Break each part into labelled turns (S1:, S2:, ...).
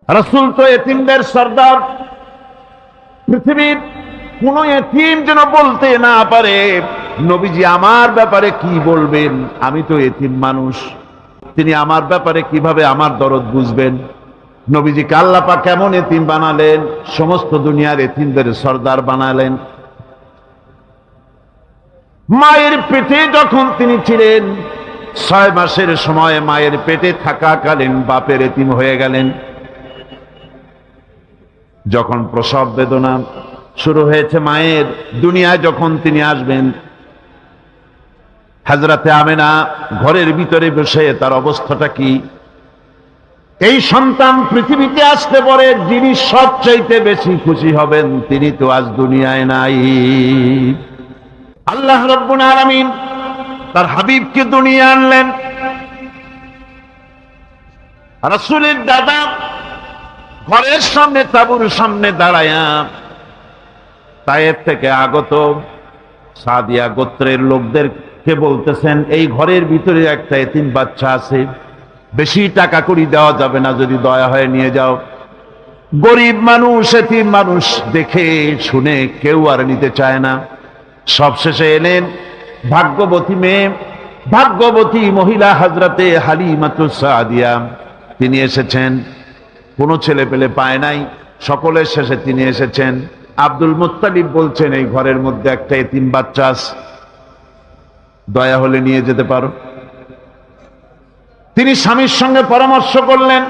S1: রাসূল তো এতিমদের সর্দার। পৃথিবীর কোন এতিম যেন বলতে না পারে নবীজি আমার ব্যাপারে কি বলবেন, আমি তো এতিম মানুষ, তিনি আমার ব্যাপারে কিভাবে আমার দরদ বুঝবেন। নবীজিকে আল্লাহ পাক কেমন এতিম বানালেন, সমস্ত দুনিয়ার এতিমদের সর্দার বানালেন। মায়ের পেটে যখন তিনি ছিলেন 6 মাসের সময় মায়ের পেটে থাকাকালীন বাপের এতিম হয়ে গেলেন। যখন প্রসব বেদনা শুরু হয়েছে মায়ের, দুনিয়ায় যখন তিনি আসবেন, হযরতে আমেনা ঘরের ভিতরে বসে তার অবস্থাটা কি, এই সন্তান পৃথিবীতে আসতে পরে যিনি সবচাইতে বেশি খুশি হবেন তিনি তো আজ দুনিয়ায় নাই। আল্লাহ রাব্বুল আলামিন তার হাবিবকে দুনিয়া আনলেন। রাসূলের দাদা ঘরের সামনে তাঁবুর সামনে দাঁড়ায়া তায়েফ থেকে আগত সাদিয়া গোত্রের লোকদেরকে বলতেছেন, এই ঘরের ভিতরে একটা এতিম বাচ্চা আছে, বেশি টাকা কড়ি দেওয়া যাবে না, যদি দয়া হয় নিয়ে যাও। গরিব মানুষ, এতিম মানুষ দেখে শুনে কেউ আর নিতে চায় না। সবশেষে এলেন ভাগ্যবতী মেয়ে, ভাগ্যবতী মহিলা হযরতে হালিমাতুস সাদিয়া, তিনি এসেছেন। কোনো ছেলে পেলে পায় নাই, সকলের শেষে তিনি এসেছেন। আব্দুল মুত্তালিব বলছেন, এই ঘরের মধ্যে একটা এতিম বাচ্চা আছে, দয়া হলে নিয়ে যেতে পারো। তিনি স্বামীর সঙ্গে পরামর্শ করলেন,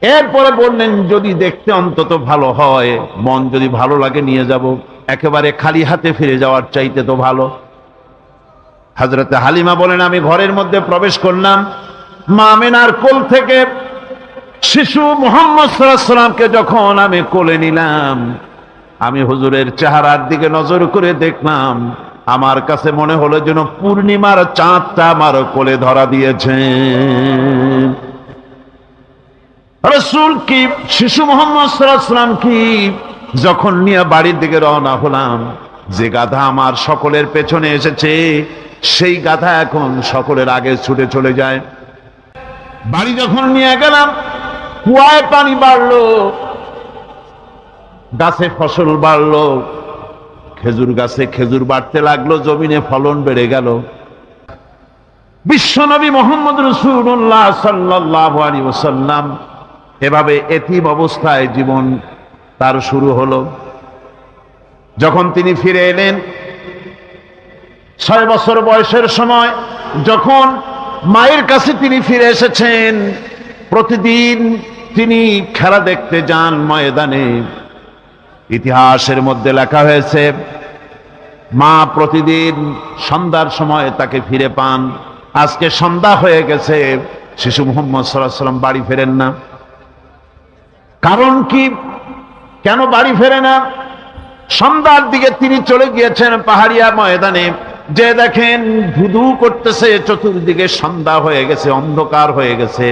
S1: এরপরে বললেন যদি দেখতে অন্তত ভালো হয়, মন যদি ভালো লাগে নিয়ে যাব, একেবারে খালি হাতে ফিরে যাওয়ার চাইতে তো ভালো। হযরতে হালিমা বলেন, আমি ঘরের মধ্যে প্রবেশ করলাম, মা আমেনার কোল থেকে শিশু মুহাম্মদ সাল্লাল্লাহু আলাইহি ওয়াসাল্লামকে যখন আমি কোলে নিলাম, আমি হুজুরের চেহারার দিকে নজর করে দেখলাম, আমার কাছে মনে হলো যেন পূর্ণিমার চাঁদটা আমার কোলে ধরা দিয়েছে। রাসূল কি শিশু মুহাম্মদ সাল্লাল্লাহু আলাইহি ওয়াসাল্লাম কি যখন নিয়ে বাড়ির দিকে রওনা হলাম, যে গাধা আমার সকলের পেছনে এসেছে সেই গাধা এখন সকলের আগে ছুটে চলে যায়। বাড়ি যখন নিয়ে গেলাম, কুয়ায় পানি বাড়লো, গাছে ফসল বাড়লো, খেজুর গাছে খেজুর বাড়তে লাগলো, জমিনে ফলন বেড়ে গেল। বিশ্বনবী মুহাম্মদ রাসূলুল্লাহ সাল্লাল্লাহু আলাইহি ওয়াসাল্লাম এভাবে এতিম অবস্থায় জীবন তার শুরু হলো। যখন তিনি ফিরে এলেন 6 বছর বয়সের সময়, যখন মায়ের কাছে তিনি ফিরে এসেছেন, প্রতিদিন তিনি খেলা দেখতে যান ময়দানে। ইতিহাসের মধ্যে লেখা হয়েছে, মা প্রতিদিন সন্ধ্যার সময় তাকে ফিরে পান। আজকে সন্ধ্যা হয়ে গেছে, শিশু মুহাম্মদ সাল্লাল্লাহু আলাইহি ওয়াসাল্লাম বাড়ি ফেরেন না। কারণ কি, কেন বাড়ি ফেরে না? সন্ধ্যার দিকে তিনি চলে গিয়েছেন পাহাড়িয়া ময়দানে, যে দেখেন ধুধু করতেছে চতুর্দিকে, সন্ধ্যা হয়ে গেছে, অন্ধকার হয়ে গেছে,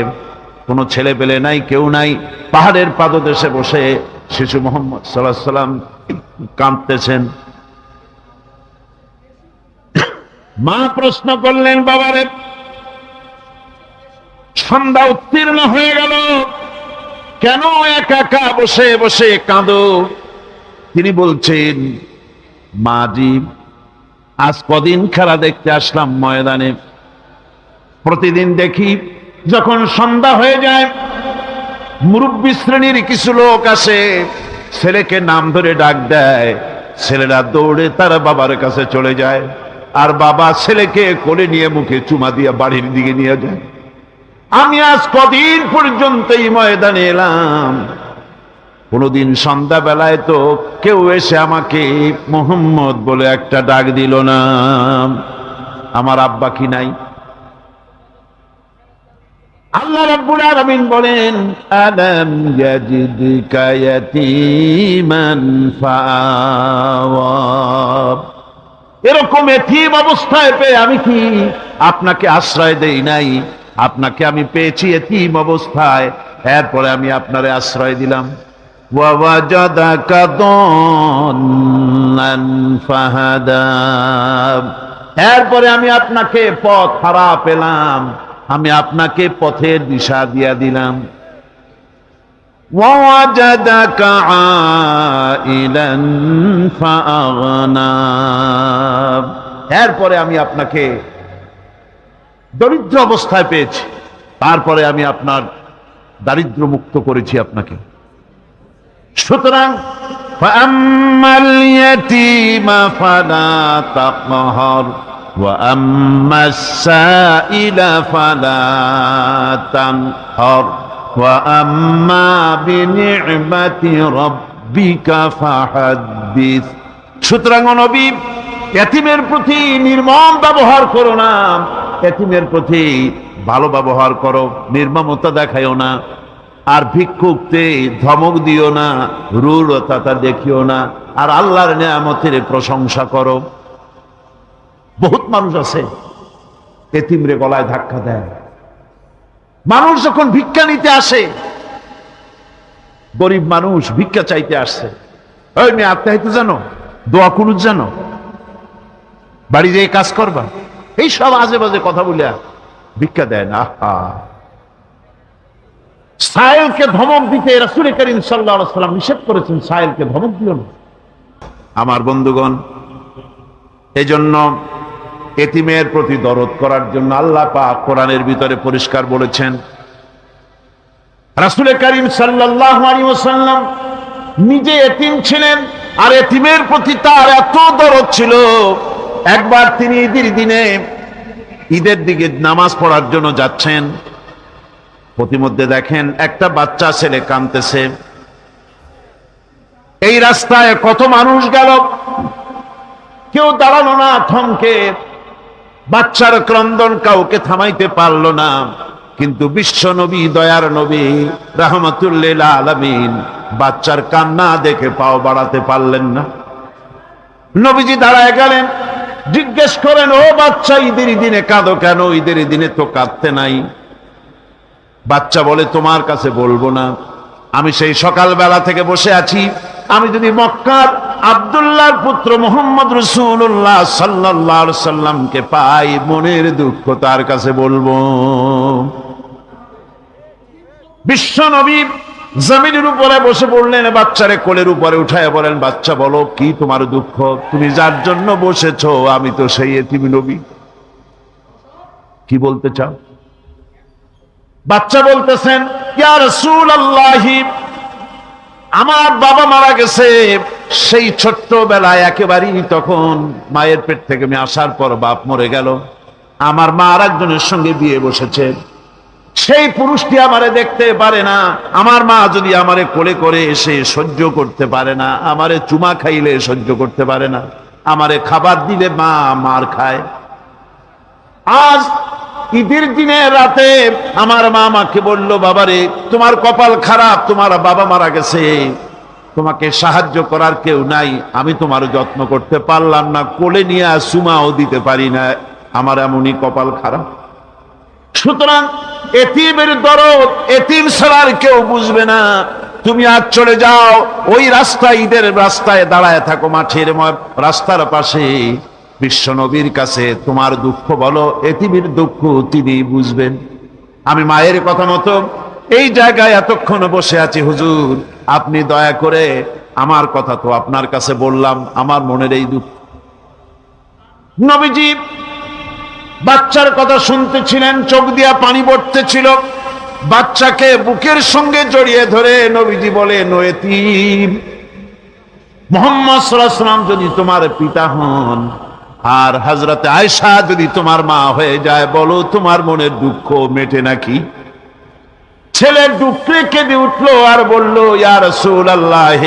S1: কোনো ছেলে পেলে নাই, কেউ নাই। পাহাড়ের পাদদেশে বসে শিশু মুহাম্মদ সাল্লাল্লাহু আলাইহি ওয়াসাল্লাম কাঁদতেছেন। মা প্রশ্ন করলেন, বাবারে সন্ধ্যা উত্তীর্ণ হয়ে গেল, কেন একা একা বসে বসে কাঁদো? তিনি বলছেন, মাজি আজ কদিন খেলা দেখতে আসলাম ময়দানে, প্রতিদিন দেখি যখন সন্ধ্যা হয়ে যায় মুরব্বী শ্রেণীর কিছু লোক আসে, ছেলেকে নাম ধরে ডাক দেয়, ছেলেরা দৌড়ে তার বাবার কাছে চলে যায়, আর বাবা ছেলেকে কোলে নিয়ে মুখে চুমা দিয়ে বাড়ির দিকে নিয়ে যায়। আমি আজ কদিন পর্যন্ত এই ময়দানে এলাম, কোনদিন সন্ধ্যাবেলায় তো কেউ এসে আমাকে মুহাম্মদ বলে একটা ডাক দিল না। আমার আব্বা কি নাই? আল্লাহ রাব্বুল আলামিন বলেন, আলাম ইয়াজিদকা ইয়াতীমান ফাআওয়া, এরকম এতিম অবস্থায় পেয়ে আমি কি আপনাকে আশ্রয় দেই নাই? আপনাকে আমি পেয়েছি এতিম অবস্থায়, এরপরে আমি আপনারে আশ্রয় দিলাম। ওয়া ওয়াজাদাকা দাল্লান ফাহাদা, এরপরে আমি আপনাকে পথ হারা পেলাম, আমি আপনাকে পথের দিশা দিয়া দিলাম। ووجدك عائلا فأغنى। এরপরে আমি আপনাকে দরিদ্র অবস্থায় পেয়েছি, তারপরে আমি আপনার দারিদ্র মুক্ত করেছি আপনাকে। সুতরাং فأما اليتيم فلا تقهر وأما السائل فلا تنهر وأما بنعمة ربك فحدث। সুতরাং নবী, এতিমের প্রতি নির্মম ব্যবহার করো না, এতিমের প্রতি ভালো ব্যবহার করো, নির্মমতা দেখাইও না। আর ভিক্ষুককে ধমক দিও না, রূঢ়তা দেখিও না, আর আল্লাহর নিয়ামতের প্রশংসা করো। বহুত মানুষ আছে এতিমরে গলায় ধাক্কা দেয়। মানুষ যখন ভিক্ষা নিতে আসে, গরিব মানুষ ভিক্ষা চাইতে আসছে, ওই মেয়ে আত্মাহিত জানো, দোয়া কুনুত জানো, বাড়ি যেয়ে কাজ করবা, এই সব আজে বাজে কথা বলে ভিক্ষা দেয় না। আহা, সায়েলকে ধমক দিতে রাসূল করিম সাল্লাল্লাহু আলাইহি ওয়াসাল্লাম নিষেধ করেছেন, সায়েলকে ধমক দিও না। আমার বন্ধুগণ, এজন্য এতিমের প্রতি দরদ করার জন্য আল্লাহ পাক কোরআনের ভিতরে পরিষ্কার বলেছেন। রাসূল করিম সাল্লাল্লাহু আলাইহি ওয়াসাল্লাম নিজে এতিম ছিলেন, আর এতিমের প্রতি তার এত দরদ ছিল, একবার তিনি ঈদের দিকে নামাজ পড়ার জন্য যাচ্ছেন, প্রতিমধ্যে দেখেন একটা বাচ্চা ছেলে কাঁদতেছে। এই রাস্তায় কত মানুষ গেল, কেউ দাঁড়ালো না, থমকে বাচ্চার ক্রন্দন কাউকে থামাইতে পারলো না। কিন্তু বিশ্ব নবী, দয়ার নবী রাহমাতুল লিল আলামিন বাচ্চার কান্না দেখে পাও বাড়াতে পারলেন না। নবীজি দাঁড়ায় গেলেন, জিজ্ঞেস করেন, ও বাচ্চা, ঈদের দিনে কাঁদো কেন? ঈদের দিনে তো কাঁদতে নাই। বাচ্চা বলে, তোমার কাছে বলবো না, আমি সেই সকালবেলা থেকে বসে আছি, আমি যদি মক্কার আব্দুল্লাহর পুত্র মুহাম্মদ রাসূলুল্লাহ সাল্লাল্লাহু আলাইহি সাল্লামকে পাই, মনের দুঃখ তার কাছে বলবো। বিশ্ব নবী জমিনের উপরে বসে পড়লেন, বাচ্চারে কোলের উপরে উঠায় বলেন, বাচ্চা বলো কি তোমার দুঃখ? তুমি যার জন্য বসেছো আমি তো সেই এতিম নবী, কি বলতে চাও? বাচ্চা বলতেছেন, ইয়া রাসূলুল্লাহ, আমার বাবা মারা গেছে, সেই ছোট্টবেলায় একেবারেই তখন মায়ের পেট থেকে আমি আসার পর বাপ মরে গেল, আমার মা আর একজনের সঙ্গে বিয়ে বসেছে, সেই পুরুষটি আমারে দেখতে পারে না, আমার মা যদি আমারে কোলে করে এসে সহ্য করতে পারে না, আমারে চুমা খাইলে সহ্য করতে পারে না, আমারে খাবার দিলে মা মার খায়। আজ ঈদের দিনে রাতে আমার মা আমাকে বলল, বাবারে তোমার কপাল খারাপ, তোমার বাবা মারা গেছে, তোমাকে সাহায্য করার কেউ নাই, আমি তোমার যত্ন করতে পারলাম না, কোলে নিয়ে চুমাও দিতে পারি না, আমার এমনই কপাল খারাপ। সুতরাং এতিমের দরদ এতিম ছাড়ার কেউ বুঝবে না। তুমি আজ চলে যাও, ওই রাস্তায়, ঈদের রাস্তায় দাঁড়ায় থাকো, মাঠের রাস্তার পাশে, বিশ্ব নবীর কাছে তোমার দুঃখ বলো, এতিমের দুঃখ তিনি বুঝবেন। আমি মায়ের কথা মতো এই জায়গায় এতক্ষণ বসে আছি, হুজুর আপনি দয়া করে, আমার কথা তো আপনার কাছে বললাম, আমার মনের এই দুঃখ। নবীজি বাচ্চার কথা শুনতেছিলেন, চোখ দিয়া পানি পড়তেছিল, বাচ্চাকে বুকের সঙ্গে জড়িয়ে ধরে নবীজি বলেন, ও এতিম, মুহাম্মদ সাল্লাল্লাহু আলাইহি ওয়াসাল্লাম যদি তোমার পিতা হন, আর হযরতে আয়েশা যদি তোমার মা হয়ে যায়, বলো তোমার মনের দুঃখ মেটে নাকি? ছেলে ডুকরে কেঁদে উঠলো আর বলল, ইয়া রাসূলুল্লাহ,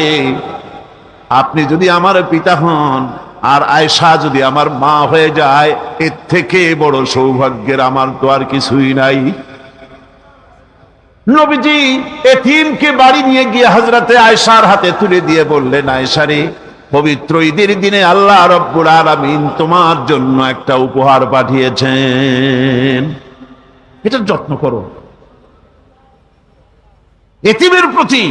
S1: আপনি যদি আমার পিতা হন আর আয়েশা যদি আমার মা হয়ে যায়, এর থেকে বড় সৌভাগ্যের আমার তো আর কিছুই নাই। নবীজি এতিমকে বাড়ি নিয়ে গিয়ে হযরতে আয়েশার হাতে তুলে দিয়ে বললেন, আয়েশা রে, পবিত্র ঈদের দিনে আল্লাহ রব্বুল আলামিন তোমার জন্য একটা উপহার পাঠিয়েছেন, এটার যত্ন করো। এতিমের প্রতি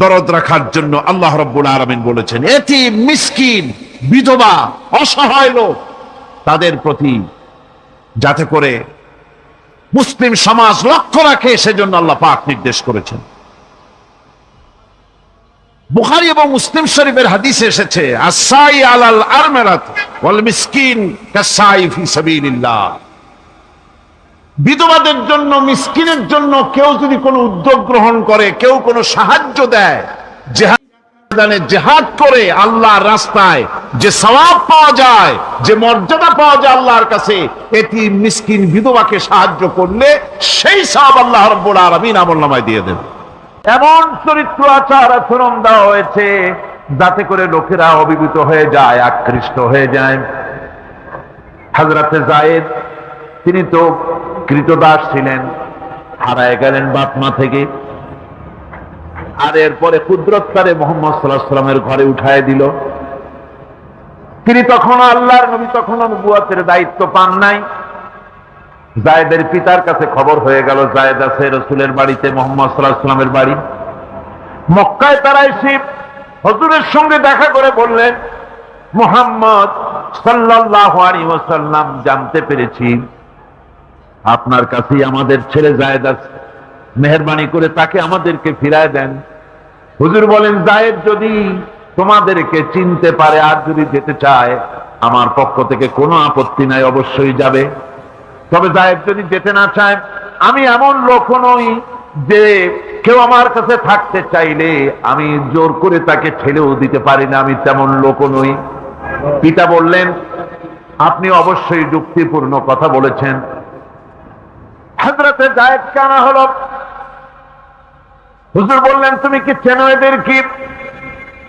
S1: দরদ রাখার জন্য আল্লাহ রব্বুল আলামিন বলেছেন, এতিম, মিসকিন, বিধবা, অসহায় লোক, তাদের প্রতি যাতে করে মুসলিম সমাজ লক্ষ্য রাখে, সেজন্য আল্লাহ পাক নির্দেশ করেছেন। বুখারী এবং মুসলিম শরীফের হাদিসে এসেছে, আস-সাই আলাল আরমারাত ওয়াল মিসকিন কাস-সাই ফি সাবিলিল্লাহ। বিধবাদের জন্য, মিসকিনের জন্য কেউ যদি কোনো উদ্যোগ গ্রহণ করে, কেউ কোনো সাহায্য দেয়, জিহাদ করে আল্লাহর রাস্তায় যে সওয়াব পাওয়া যায়, যে মর্যাদা পাওয়া যায় আল্লাহর কাছে, এতিম মিসকিন বিধবাকে সাহায্য করলে সেই সওয়াব আল্লাহ রাব্বুল আলামিন আমলনামায় দিয়ে দেন। এমন চরিত্র আচার আচরণ দেওয়া হয়েছে যাতে করে লোকেরা অভিভূত হয়ে যায়, আকৃষ্ট হয়ে যায়। হযরতে যায়েদ, তিনি তো কৃতদাস ছিলেন, হারায় গেলেন বাপ মা থেকে। আর এরপরে কুদরত করে মুহাম্মদ সাল্লাল্লাহু আলাইহি ওয়াসাল্লামের ঘরে উঠায় দিল। তিনি তখন আল্লাহর নবী, তখনও নবুয়তের দায়িত্ব পান নাই। যায়েদের পিতার কাছে খবর হয়ে গেল যায়েদ আছে রাসূলের বাড়িতে, মুহাম্মদ সাল্লাল্লাহু আলাইহি ওয়াসাল্লামের বাড়ি মক্কায়। তারা এসে হুজুরের সঙ্গে দেখা করে বললেন, মুহাম্মদ সাল্লাল্লাহু আলাইহি ওয়াসাল্লাম, জানতে পেরেছি আপনার কাছেই আমাদের ছেলে যায়েদ আছে, মেহেরবানি করে তাকে আমাদেরকে ফিরায় দেন। হুজুর বলেন, যায়েদ যদি তোমাদেরকে চিনতে পারে আর যদি যেতে চায়, আমার পক্ষ থেকে কোনো আপত্তি নাই, অবশ্যই যাবে। তবে যায়েদ যদি যেতে না চায়, আমি এমন লোক নই যে কেউ আমার কাছে থাকতে চাইলে আমি জোর করে তাকে ছেড়েও দিতে পারি না, আমি তেমন লোক নই। পিতা বললেন, আপনি অবশ্যই যুক্তিপূর্ণ কথা বলেছেন। হযরতে যায়েদ কানা হলো। হুজুর বললেন, তুমি কি চেনো এদের? কি?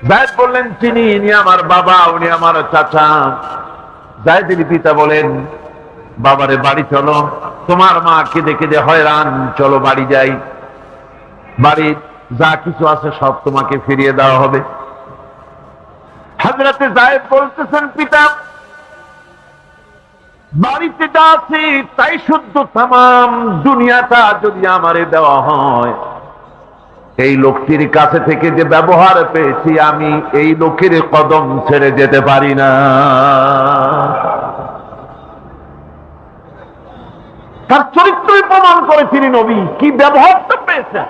S1: যায়েদ বললেন, চিনি, ইনি আমার বাবা, উনি আমার চাচা। যায়েদের পিতা বলেন, বাবারে বাড়ি চলো, তোমার মা কেঁদে কেঁদে হয়রান, চলো বাড়ি যাই, বাড়ি যা কিছু আছে সব তোমাকে ফিরিয়ে দেওয়া হবে। হযরতে যায়েদ বলতেছেন, পিতা, বাড়িতে যা আছে তাই শুদ্ধ, তামাম দুনিয়াটা যদি আমারে দেওয়া হয়, এই লোকটির কাছে থেকে যে ব্যবহার পেয়েছি, আমি এই লোকের কদম ছেড়ে যেতে পারি না। তার চরিত্রই প্রমাণ করে তিনি নবী, কি ব্যবহারটা পেয়েছেন।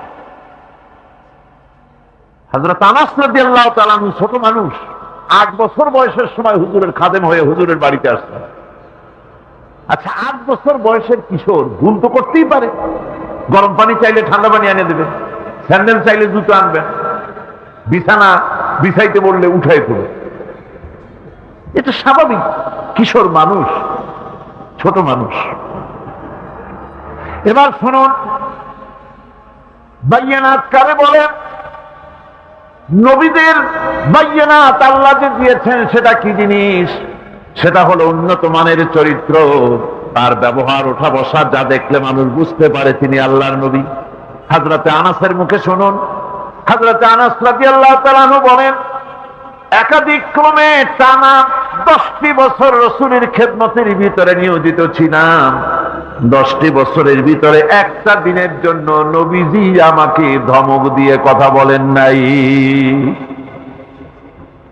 S1: হযরত আনাস রাদিয়াল্লাহু তাআলা আনহু ছোট মানুষ, 8 বছর বয়সের সময় হুজুরের খাদেম হয়ে হুজুরের বাড়িতে আসলেন। আচ্ছা, 8 বছর বয়সের কিশোর ভুল তো করতেই পারে। গরম পানি চাইলে ঠান্ডা পানি এনে দেবে, স্যান্ডেল চাইলে জুতো আনবেন, বিছানা বিছাইতে বললে উঠাই দেবে, এটা স্বাভাবিক। কিশোর মানুষ, ছোট মানুষ। এবার শুনুন, বাইয়ানাত কারে বলে? নবীদের বাইয়ানাত আল্লাহ যে দিয়েছেন সেটা কি জিনিস? সেটা হলো উন্নত মানের চরিত্র, তার ব্যবহার, ওঠা বসা যা দেখলে মানুষ বুঝতে পারে তিনি আল্লাহর নবী। হযরতে আনাসের মুখে শুনুন, হযরতে আনাস রাদিয়াল্লাহু তাআলা আনহু বলেন, একাধিক ক্রমে টানা 10টি বছর রাসূলের খেদমতের ভিতরে নিয়োজিত ছিলাম। 10টি বছরের ভিতরে একটা দিনের জন্য নবীজি আমাকে ধমক দিয়ে কথা বলেন নাই।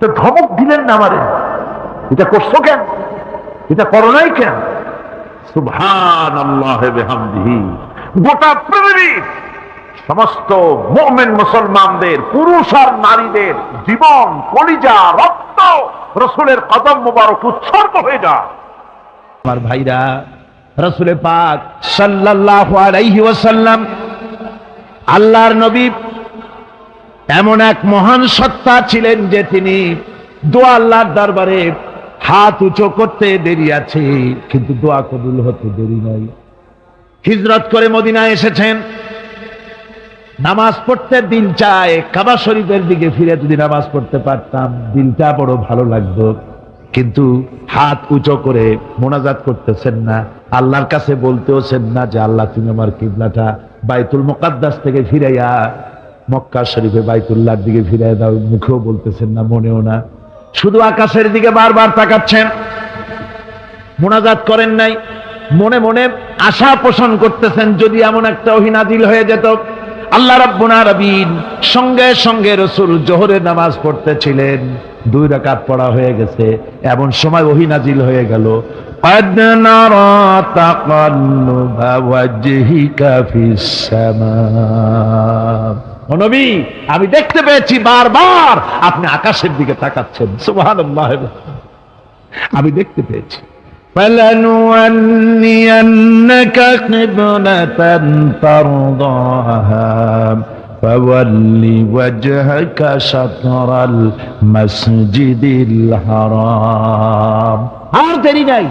S1: তো ধমক দিলেন না আমারে, এটা করছো কেন, এটা করো নাই কেন? সুবহানাল্লাহি বিহামদিহি। গোটা পৃথিবীর সমস্ত মুমিন মুসলমানদের, পুরুষ আর নারীদের জীবন, কলিজা, রক্ত রাসূলের কদম মোবারক উৎসর্গ হয়ে যায়।
S2: আমার ভাইরা, রাসূল পাক সাল্লাল্লাহু আলাইহি ওয়াসাল্লাম আল্লাহর নবী এমন এক মহান সত্তা ছিলেন যে তিনি দোয়া আল্লাহর দরবারে হাত উঁচু করতে দেরি আছে, কিন্তু দোয়া কবুল হতে দেরি নাই। হিজরত করে মদিনায় এসেছেন, নামাজ পড়তে দিল চায়, কাবা শরীফের দিকে ফিরে যদি নামাজ পড়তে পারতাম দিলটা বড় ভালো লাগতো, কিন্তু হাত উঁচু করে মোনাজাত করতেছেন না, আল্লাহর কাছে বলতেওছেন না যে আল্লাহ তুমি আমার কিবলাটা বাইতুল মুকাদ্দাস থেকে ফিরাইয়া মক্কা শরীফে বাইতুল্লাহর দিকে ফিরাইয়া দাও, মুখেও বলতেছেন না, মনেও না, শুধু আকাশের দিকে বারবার তাকাচ্ছেন, মোনাজাত করেন নাই। মনে মনে আশা পোষণ করতেছেন যদি এমন একটা ওহী নাজিল হয়ে যেত। আল্লাহ রাব্বুল আলামিন সঙ্গে সঙ্গে রাসূল জোহরের নামাজ পড়তেছিলেন, 2 রাকাত পড়া হয়ে গেছে, এমন সময় ওহী নাজিল হয়ে গেল, قد نرى تقلب وجهك في السماء ও নবী, আমি দেখতে পেয়েছি বারবার আপনি আকাশের দিকে তাকাচ্ছেন। সুবহানাল্লাহ, আমি দেখতে পেয়েছি। فَلَنُوَلِّيَنَّكَ قِبْلَةً تَرْضَاهَا فَوَلِّ وَجْهَكَ شَطْرَ الْمَسْجِدِ الْحَرَامِ। আর দেরি নাই,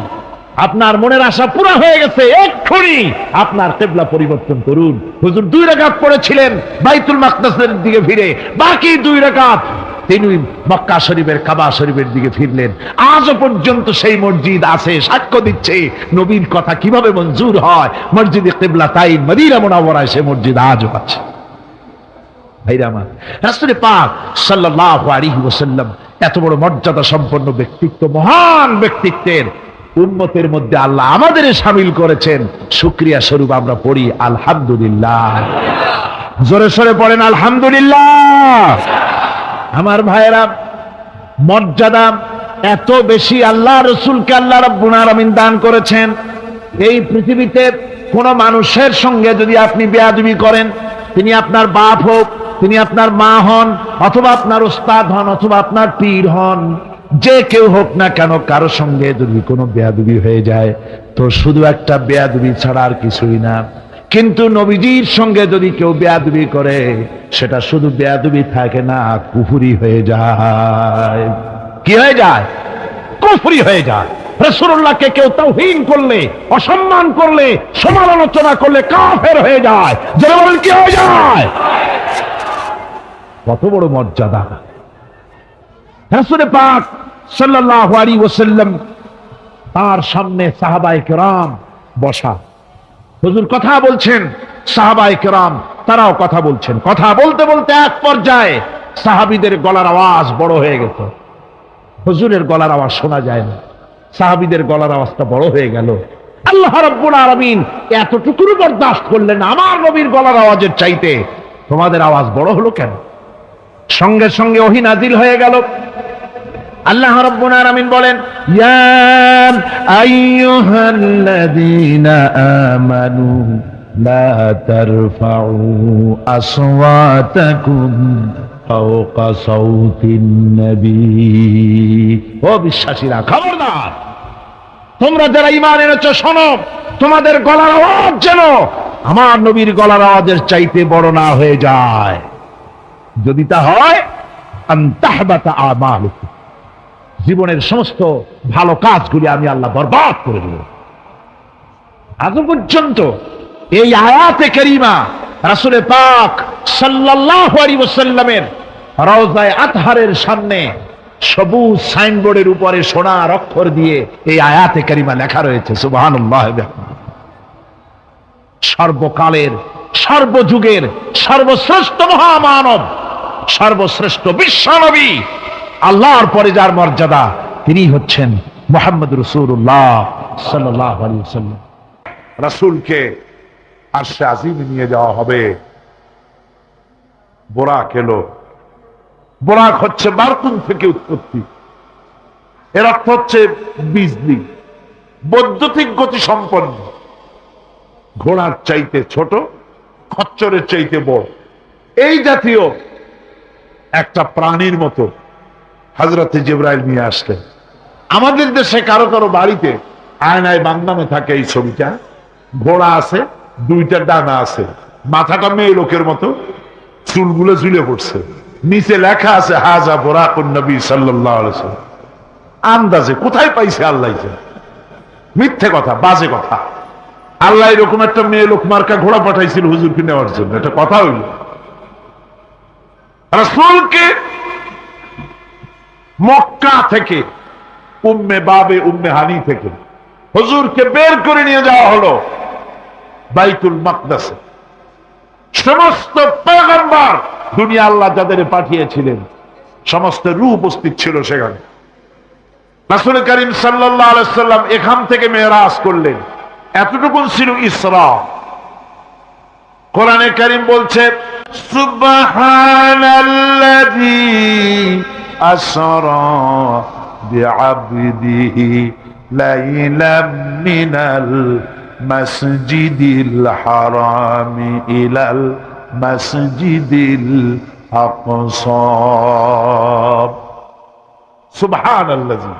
S2: আপনার মনের আশা পুরা হয়ে গেছে, এক্ষুনি আপনার কিবলা পরিবর্তন করুন। হুজুর 2 রাকাত পড়েছিলেন বাইতুল মাকদাসের দিকে ফিরে, বাকি 2 রাকাত তিনি মক্কা শরীফের কাবা শরীফের দিকে ফিরলেন। আজও পর্যন্ত সেই মসজিদ আছে, সাক্ষ্য দিচ্ছে নবীর কথা কিভাবে মঞ্জুর হয়। মসজিদে কিবলাতাইন মদিনা মুনাওয়ারায় সে মসজিদ আজও আছে। ভাইরা আমার, রাসূল পাক সাল্লাল্লাহু আলাইহি ওয়াসাল্লাম এত বড় মর্যাদা সম্পন্ন ব্যক্তিত্ব, মহান ব্যক্তিত্বের উম্মতের মধ্যে আল্লাহ আমাদের শামিল করেছেন। শুকরিয়া স্বরূপ আমরা পড়ি আলহামদুলিল্লাহ। জোরে সোরে পড়েন আলহামদুলিল্লাহ। আমার ভাইয়েরা, মর্যাদা এত বেশি আল্লাহ রসুলকে আল্লাহ রাব্বুল আলামিন দান করেছেন। এই পৃথিবীতে কোন মানুষের সঙ্গে যদি আপনি বেয়াদবি করেন, তিনি আপনার বাপ হোক, তিনি আপনার মা হন, অথবা আপনার ওস্তাদ হন, অথবা আপনার পীর হন, যে কেউ হোক না কেন, কারো সঙ্গে যদি কোনো বেয়াদবি হয়ে যায় তো শুধু একটা বেয়াদবি ছাড়া আর কিছুই না। কিন্তু নবীজির সঙ্গে যদি কেউ বেয়াদবি করে, সেটা শুধু বেয়াদবি থাকে না, কুফরি হয়ে যায়। কি হয়ে যায়? কুফরি হয়ে যায়। রাসূলুল্লাহকে কেউ তাওহীন করলে, অসম্মান করলে, সমালোচনা করলে কাফের হয়ে যায়। যারা বলেন কি হয়ে যায়? কত বড় মর্যাদা! রাসূল পাক সাল্লাল্লাহু আলাইহি ওয়াসাল্লাম, তার সামনে সাহাবায়ে কেরাম বসা। হুজুর কথা বলছেন, সাহাবায়ে কেরাম তারাও কথা বলছেন। কথা বলতে বলতে এক পর্যায়ে সাহাবীদের গলার আওয়াজ বড় হয়ে গেছে। হুজুরের গলার আওয়াজ শোনা যায় না, সাহাবীদের গলার আওয়াজটা বড় হয়ে গেল। আল্লাহ রাব্বুল আলামিন এতটুকু বরদাস্ত করলেন, আমার নবীর গলার আওয়াজের চাইতে তোমাদের আওয়াজ বড় হলো কেন? সঙ্গে সঙ্গে ওহী নাজিল হয়ে গেল। আল্লাহ রাব্বুল আলামিন বলেন, ইয়া আইয়ুহাল্লাযীনা আমানু লা তারফাউ আসওয়াতাকুম ফাওকা সাওতিন নবী। ও বিশ্বাসীরা, খবরদার, তোমরা যারা ঈমান এনেছো শোনো, তোমাদের গলার আওয়াজ যেন আমার নবীর গলার আওয়াজের চাইতে বড় না হয়ে যায়। যদি তা হয়, আন তাহবাতা আমালুকুম, জীবনের সমস্ত ভালো কাজগুলি আমি আল্লাহ বরবাদ করে দেব। আজ পর্যন্ত এই আয়াতে কারীমা রাসূল পাক সাল্লাল্লাহু আলাইহি ওয়াসাল্লামের রওজায়ে আতহারের সামনে সবুজ সাইনবোর্ডের উপরে সোনার অক্ষর দিয়ে এই আয়াতে কারীমা লেখা রয়েছে। সুবহানাল্লাহ। সর্বকালের, সর্বযুগের সর্বশ্রেষ্ঠ মহামানব, সর্বশ্রেষ্ঠ বিশ্বনবী, আল্লাহর পরে যার মর্যাদা, তিনি হচ্ছেন মুহাম্মদ রাসূলুল্লাহ সাল্লাল্লাহু আলাইহি ওয়াসাল্লাম।
S1: রাসূলকে আরশে আজিমে নিয়ে যাওয়া হবে। বোরাক এলো। বোরাক হচ্ছে বারকুন থেকে উৎপত্তি। এর অর্থ হচ্ছে বিজলি, বৈদ্যুতিক গতি সম্পন্ন। ঘোড়ার চাইতে ছোট, খচ্চরের চাইতে বড়, এই জাতীয় একটা প্রাণীর মতো হযরতে জিবরাইল নিয়ে আসলেন। আমাদের দেশে কারো কারো বাড়িতে আয়নায় বাংলামে থাকে এই ছবিটা। ঘোড়া আছে, 2টা ডানা আছে, মাথাটা মেয়ে লোকের মতো, চুলগুলো ঝুলে পড়ছে, নিচে লেখা আছে হাজা বুরাকুন নবী সাল্লাল্লাহু আলাইহি ওয়াসাল্লাম। আন্দাজে কোথায় পাইছে আল্লাহ? মিথ্যে কথা, বাজে কথা। আল্লাহ এরকম একটা মেয়ে লোক মার্কা ঘোড়া পাঠাইছিল হুজুরকে নেওয়ার জন্য, এটা কথা হইল? রাসূলকে মক্কা থেকে, উম্মে হানি থেকে হুজুরকে বের করে নিয়ে যাওয়া হলো বাইতুল মাকদাসে। সমস্ত পয়গম্বর, দুনিয়া আল্লাহ যাদের পাঠিয়েছিলেন, সমস্ত রূহ উপস্থিত ছিল সেখানে। রাসূল করিম সাল্লাল্লাহু আলাইহি ওয়াসাল্লাম এখান থেকে মেরাজ করলেন। এতটুকু ছিল ইসরা। কোরআনে কারীম বলছে, সুবহানাল্লাযী আসরা বিআবদিহি লাইলাম মিনাল মাসজিদিল হারামি ইলাল মসজিদিল আকসা। সুবহানাল্লাযী।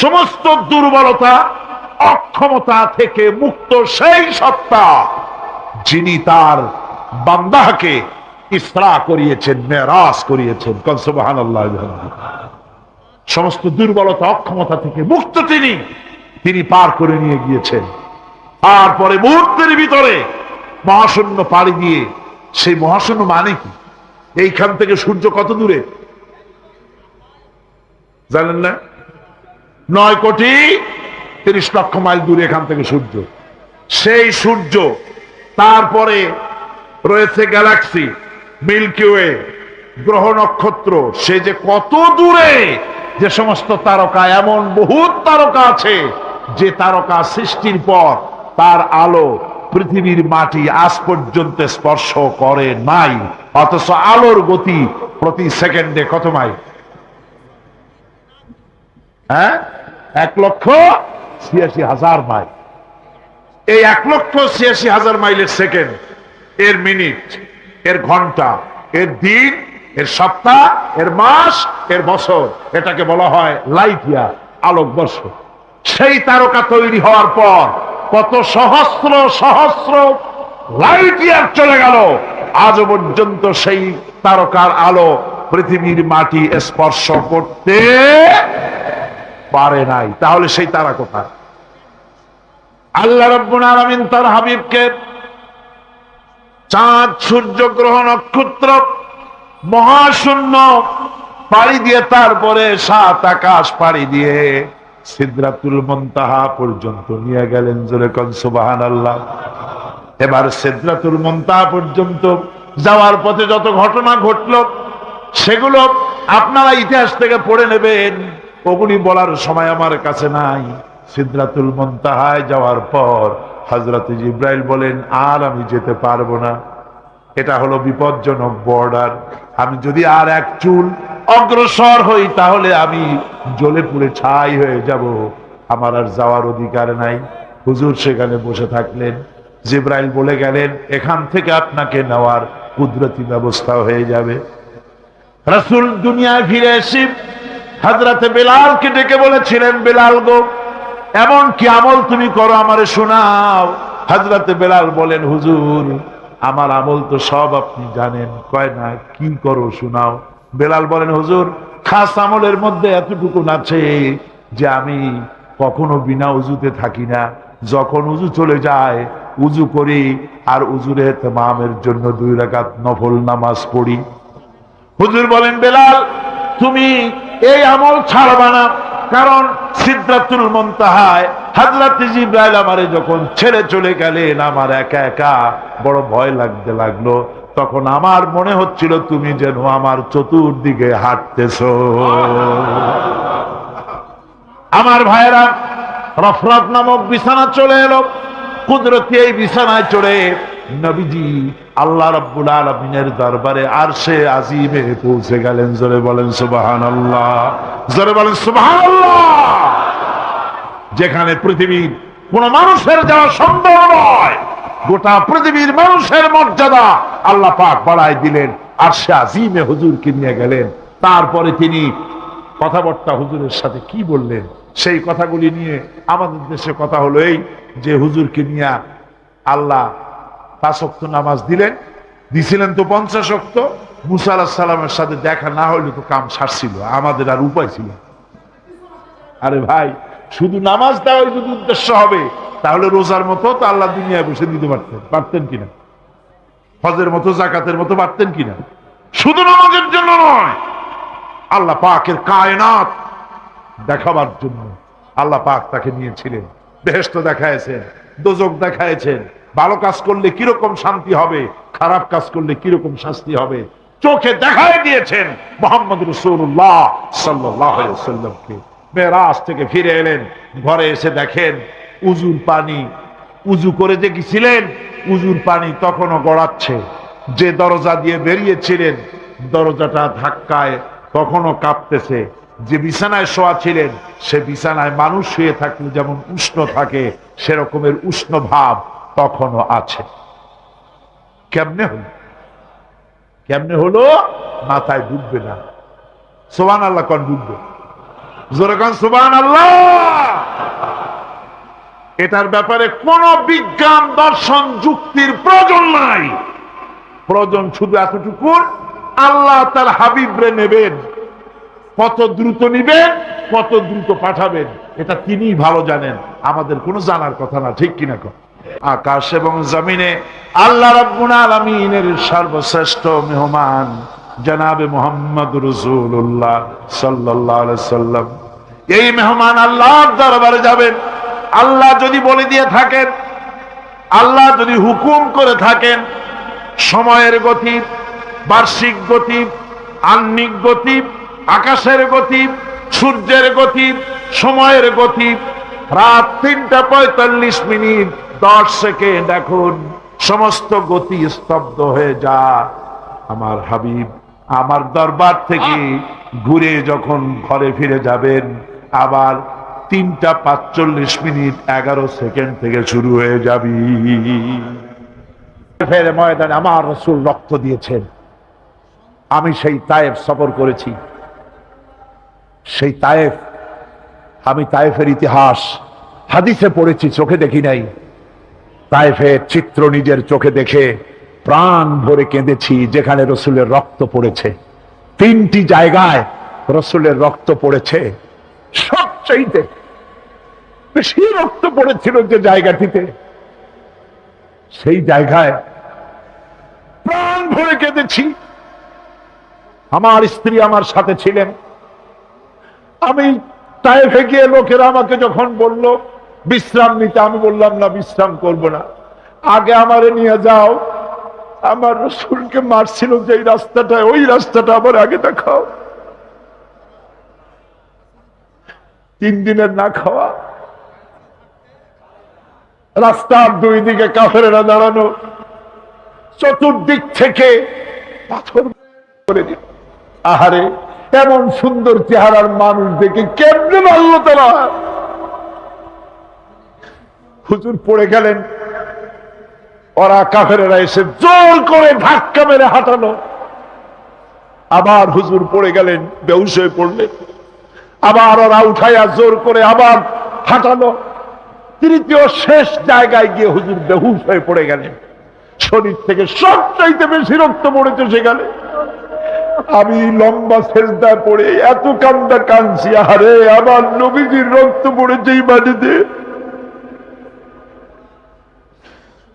S1: সমস্ত দুর্বলতা অক্ষমতা থেকে মুক্ত সেই সত্তা যিনি তার বান্দাকে ইসরা করিয়েছেন, মেরাজ করিয়েছেন। সুবহানাল্লাহ। সমস্ত দুর্বলতা অক্ষমতা থেকে মুক্ত তিনি পার করে নিয়ে গিয়েছেন। তারপরে মুহূর্তের ভিতরে মহাশূন্য পাড়ি দিয়ে, সেই মহাশূন্য মানে কি? এইখান থেকে সূর্য কত দূরে জানেন না? 9,30,00,000 মাইল দূরে এখান থেকে সূর্য। সেই সূর্য, তারপরে রয়েছে গ্যালাক্সি, মিল্কি ওয়ে, গ্রহ নক্ষত্র, সে যে কত দূরে, যে সমস্ত তারকা, এমন বহুত তারকা আছে যে তারকা সৃষ্টির পর তার আলো পৃথিবীর মাটি আজ পর্যন্ত স্পর্শ করে নাই, অথচ আলোর গতি প্রতি সেকেন্ডে কত মাইল? 1,86,000 মাইল। এই 1,86,000 মাইলের সেকেন্ড, এর মিনিট, এর ঘন্টা, এর দিন, এর সপ্তাহ, এর মাস, এর বছর, এটাকে বলা হয় লাইট ইয়ার, আলোকবর্ষ। সেই তারকা তৈরি হওয়ার পর কত সহস্র সহস্র লাইট ইয়ার চলে গেল, আজও পর্যন্ত সেই তারকার আলো পৃথিবীর মাটি স্পর্শ করতে পারে নাই। তাহলে সেই তারা কোথায়? আল্লাহ রাব্বুল আলামিন তার হাবিবকে চাঁদ, সূর্য, গ্রহ, নক্ষত্র, মহাশূন্য পাড়ি দিয়ে, তারপরে 7 আকাশ পাড়ি দিয়ে সিদরাতুল মুনতাহা পর্যন্ত নিয়ে গেলেন। জোরে কোন সুবহানাল্লাহ। এবার সিদরাতুল মুনতাহা পর্যন্ত যাওয়ার পথে যত ঘটনা ঘটলো সেগুলো আপনারা ইতিহাস থেকে পড়ে নেবেন, ওগুলি বলার সময় আমার কাছে নাই। সিদরাতুল মুনতাহায় যাওয়ার পর হযরত জিবরাইল বলেন, আর আমি যেতে পারবো না, এটা হলো বিপজ্জনক বর্ডার। আমি যদি আর এক চুল অগ্রসর হই তাহলে আমি জ্বলে পুড়ে ছাই হয়ে যাব, আমার আর যাওয়ার অধিকার নাই। হুজুর সেখানে বসে থাকলেন। জিবরাইল বলে গেলেন, এখান থেকে আপনাকে নেওয়ার কুদরতি ব্যবস্থা হয়ে যাবে। রাসূল দুনিয়ায় ফিরে এসে হযরতে বেলালকে ডেকে বলেছিলেন, বেলাল গো, এমন কি আমল তুমি করো আমারে শোনাও। হযরতে বেলাল বলেন, হুজুর আমার আমল তো সব আপনি জানেন। কয় না, কি করো শোনাও। বেলাল বলেন, হুজুর খাস আমলের মধ্যে এতটুকু আছে যে আমি কখনো বিনা উজুতে থাকি না, যখন উজু চলে যায় উজু করি, আর উজুর ইহতিমামের জন্য 2 রাকাত নফল নামাজ পড়ি। হুজুর বলেন, বেলাল তুমি এই আমল ছাড়বা না, কারণ সিদরাতুল মুনতাহায় হযরত জিবরাইল আমারে যখন ছেড়ে চলে গেলেন, আমার একা একা বড় ভয় লাগতে লাগলো। তখন আমার মনে হচ্ছিল তুমি যেন আমার চতুর্দিকে হাঁটতেছো। আমার ভাইরা, রফরাত নামক বিছানা চলে এলো। কুদরতি এই বিছানায় চড়ে নবীজি আল্লাহ রাব্বুল আলামিনের দরবারে আরশে আজিমে পৌঁছে গেলেন। জোরে বলেন সুবহানাল্লাহ, জোরে বলেন সুবহানাল্লাহ। যেখানে পৃথিবীর কোন মানুষের যাওয়া সম্ভব নয়, গোটা পৃথিবীর মানুষের মর্যাদা আল্লাহ পাক বাড়ায় দিলেন, আরশে আজিমে হুজুরকে নিয়ে গেলেন। তারপরে তিনি কথাবার্তা হুজুরের সাথে কি বললেন, সেই কথাগুলি নিয়ে আমাদের দেশে কথা হলো এই যে হুজুরকে নিয়ে আল্লাহ 5 ওয়াক্ত নামাজ দিছিলেন তো 50 ওয়াক্ত। মুসা আলাইহিস সালামের সাথে দেখা না হইলে তো কাম সারছিল, আমাদের আর উপায় ছিল। আরে ভাই, শুধু নামাজ দেওয়াই যদি উদ্দেশ্য হবে তাহলে রোজার মতো তো আল্লাহ দুনিয়ায় বসে দিতে পারতেন কিনা, হজের মতো জাকাতের মতো পারতেন কিনা। শুধু নামাজের জন্য নয়, আল্লাহ পাকের কায়নাত দেখাবার জন্য আল্লাহ পাক তাকে নিয়েছিলেন। বেহেশত দেখাইছেন, দোজখ দেখাইছেন, ভালো কাজ করলে কিরকম শান্তি হবে, খারাপ কাজ করলে কিরকম শাস্তি হবে চোখে দেখাই দিয়েছেন মুহাম্মদ রাসূলুল্লাহ সাল্লাল্লাহু আলাইহি ওয়াসাল্লামকে। মেরাজ থেকে ফিরে এলেন, ঘরে এসে দেখেন উজুর পানি, উজু করে যে গেছিলেন উজুর পানি তখনও গড়াচ্ছে। যে দরজা দিয়ে বেরিয়েছিলেন দরজাটা ধাক্কায় তখনও কাঁপতেছে। যে বিছানায় শোয়া ছিলেন সে বিছানায় মানুষ শুয়ে থাকলে যেমন উষ্ণ থাকে সেরকমের উষ্ণ ভাব তখনও আছে। কেমনে হল? কেমনে হলো? মাথায় ঢুকবে না। সুবহানাল্লাহ কোন ঢুকবে? জোরে কোন সুবহানাল্লাহ। এটার ব্যাপারে কোন বিজ্ঞান দর্শন যুক্তির প্রয়োজন নাই। প্রয়োজন শুধু এতটুকু, আল্লাহ তার হাবিবরে নেবেন, কত দ্রুত নিবেন, কত দ্রুত পাঠাবেন, এটা তিনিই ভালো জানেন, আমাদের কোনো জানার কথা না। ঠিক কিনা কন? আকাশ এবং জমিনে আল্লাহ রাব্বুল আলামিনের সর্বশ্রেষ্ঠ মেহমান জনাবে মুহাম্মদ রাসূলুল্লাহ সাল্লাল্লাহু আলাইহি সাল্লাম, এই মেহমান আল্লাহর দরবারে যাবেন। আল্লাহ যদি বলে দিয়ে থাকেন, আল্লাহ যদি হুকুম করে থাকেন, সময়ের গতি, বার্ষিক গতি, আহ্নিক গতি, আকাশের গতি, সূর্যের গতি, সময়ের গতি, রাত ৩:৪৫ 10 সেকেন্ড, এখন সমস্ত গতি স্তব্ধ হয়ে যা। আমার হাবিব আমার দরবার থেকে ঘুরে যখন ঘরে ফিরে যাবেন, আবার ৩:৪৫ 11 সেকেন্ড থেকে শুরু হয়ে যাবি। ফের ময়দানে আমার রাসূল রক্ত দিয়েছেন। আমি সেই তায়েফ সফর করেছি। সেই তায়েফ, আমি তায়েফের ইতিহাস হাদিসে পড়েছি, চোখে দেখি নাই। তায়েফের চিত্র নিজের চোখে দেখে প্রাণ ভরে কেঁদেছি, যেখানে রসুলের রক্ত পড়েছে। 3টি জায়গায় রসুলের রক্ত পড়েছে। সবচাইতে বেশি রক্ত পড়েছিল যে জায়গাটিতে, সেই জায়গায় প্রাণ ভরে কেঁদেছি। আমার স্ত্রী আমার সাথে ছিলেন। আমি তায়েফে গিয়ে লোকেরা আমাকে যখন বলল বিশ্রাম নিতে, আমি বললাম না, বিশ্রাম করব না, আগে আমারে নিয়ে যাও। আমার রাসূলকে মারছিল যে রাস্তাটা, ওই রাস্তাটা আমার আগে দেখাও। 3 দিনের না খাওয়া, রাস্তার 2 দিকে কাফেরেরা দাঁড়ানো, চতুর্দিক থেকে পাথর করে দিল। আহারে, এমন সুন্দর চেহারার মানুষ দেখে কেমনে মারল তারা। হুজুর পড়ে গেলেন, ওরা কাফেরেরা এসে জোর করে ধাক্কা মেরে হাঁটালো। আবার হুজুর পড়ে গেলেন, বেহুশ হয়ে পড়লেন। আবার ওরা উঠাইয়া জোর করে আবার হাঁটালো। তৃতীয় শেষ জায়গায় গিয়ে হুজুর বেহুশ হয়ে পড়ে গেলেন। শরীর থেকে সবচাইতে বেশি রক্ত পড়েছে সেখানে। আমি লম্বা সেজদায় পড়ে এত কান্দা কাঁদছি, আরে আমার নবীজির রক্ত পড়েছে এই মাটিতে।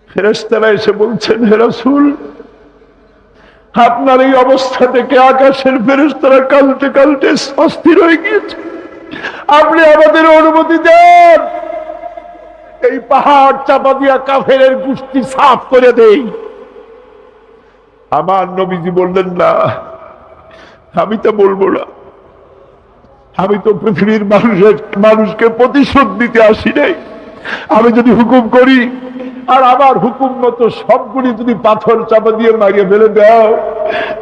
S1: ফেরেশতারা এসে বলছেন, হে রাসূল, আপনার এই অবস্থা থেকে আকাশের ফেরেশতারা কাঁদতে কাঁদতে অস্থির হয়ে গিয়েছে। আপনি আমাদের অনুমতি দেন, এই পাহাড় চাপা দিয়া কাফেরের গোষ্ঠী সাফ করে দেই। আমার নবীজি বললেন, না, আমি তো বলবো না। আমি তো পৃথিবীর মানুষকে প্রতিশোধ দিতে আসি নাই। আমি যদি হুকুম করি আর আমার হুকুম মতো সবগুলি যদি পাথর চাপা দিয়ে মারিয়ে ফেলে দাও,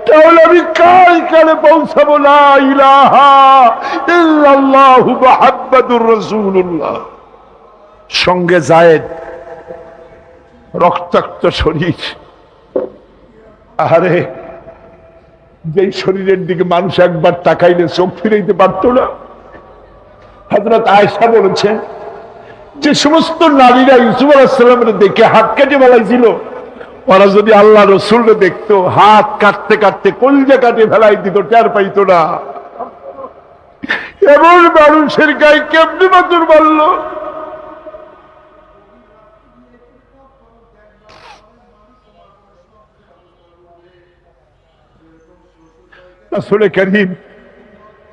S1: তাহলে আমি কাল কালে পৌঁছাবো লা ইলাহা ইল্লাল্লাহু মুহাম্মাদুর রাসূলুল্লাহ। সঙ্গে জায়েদ, রক্তাক্ত শরীর। আরে, যেই শরীরের দিকে মানুষ একবার তাকাইলে চোখ ফিরাইতে পারত না। হযরত আয়েশা বলেছেন, যে সমস্ত নারীরা ইউসুফ আলাইহিস সালামের দেখে হাত কেটে ফেলাইছিল, ওরা যদি আল্লাহ রাসূলকে দেখতো, হাত কাটতে কাটতে কলিজা কাটে ফেলাই দিত, টের পাইতো না। এমন মানুষের গায়ে কেমনে পাথর মারলো? রাসূল করিম